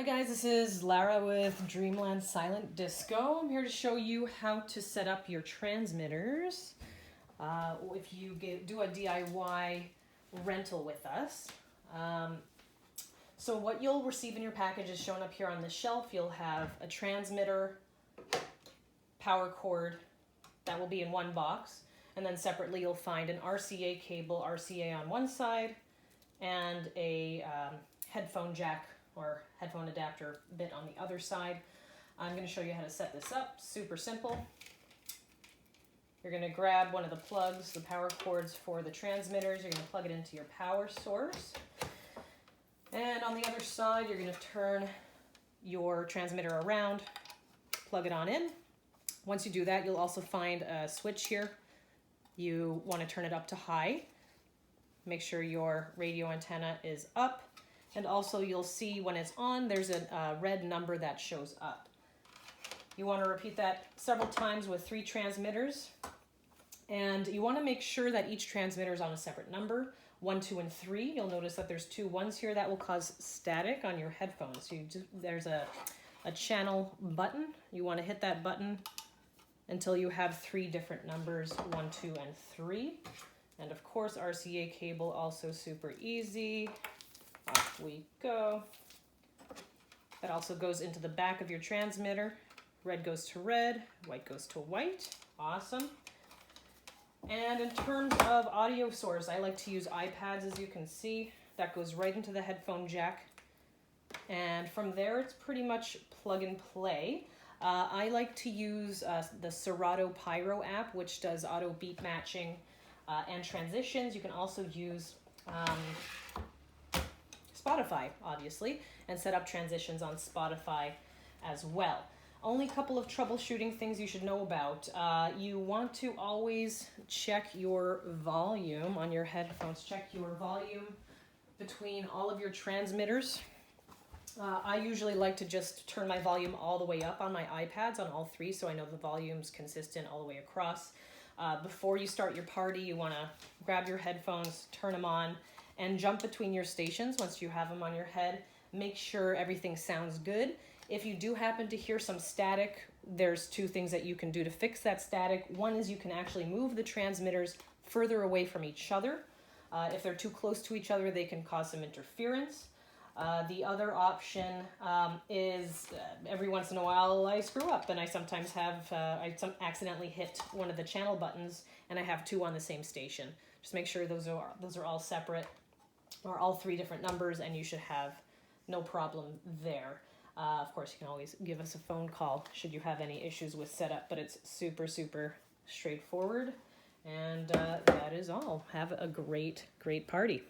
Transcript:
Hi guys, this is Lara with Dreamland Silent Disco. I'm here to show you how to set up your transmitters if you do a DIY rental with us. So what you'll receive in your package is shown up here on the shelf. You'll have a transmitter, power cord, that will be in one box, and then separately you'll find an RCA cable, RCA on one side, and a headphone jack or headphone adapter bit on the other side. I'm going to show you how to set this up. Super simple. You're going to grab one of the plugs, the power cords for the transmitters. You're going to plug it into your power source. And on the other side, you're going to turn your transmitter around, plug it on in. Once you do that, you'll also find a switch here. You want to turn it up to high. Make sure your radio antenna is up. And also you'll see when it's on, there's a red number that shows up. You want to repeat that several times with 3 transmitters. And you want to make sure that each transmitter is on a separate number, 1, 2, and 3. You'll notice that there's 2 1s here that will cause static on your headphones. So there's a channel button. You want to hit that button until you have 3 different numbers, 1, 2, and 3. And of course, RCA cable, also super easy. Off we go. That also goes into the back of your transmitter. Red goes to red, white goes to white. Awesome. And in terms of audio source, I like to use iPads, as you can see. That goes right into the headphone jack. And from there, it's pretty much plug and play. I like to use the Serato Pyro app, which does auto beat matching and transitions. You can also use Spotify, obviously, and set up transitions on Spotify as well. Only a couple of troubleshooting things you should know about. You want to always check your volume on your headphones. Check your volume between all of your transmitters. I usually like to just turn my volume all the way up on my iPads on all 3, so I know the volume's consistent all the way across. Before you start your party, you want to grab your headphones, turn them on, and jump between your stations once you have them on your head. Make sure everything sounds good. If you do happen to hear some static, there's 2 things that you can do to fix that static. One is you can actually move the transmitters further away from each other. If they're too close to each other, they can cause some interference. The other option is every once in a while I screw up and I sometimes have, accidentally hit one of the channel buttons and I have 2 on the same station. Just make sure those are all separate, or all 3 different numbers, and you should have no problem there. Of course, you can always give us a phone call should you have any issues with setup, but it's super, super straightforward. And that is all. Have a great, great party.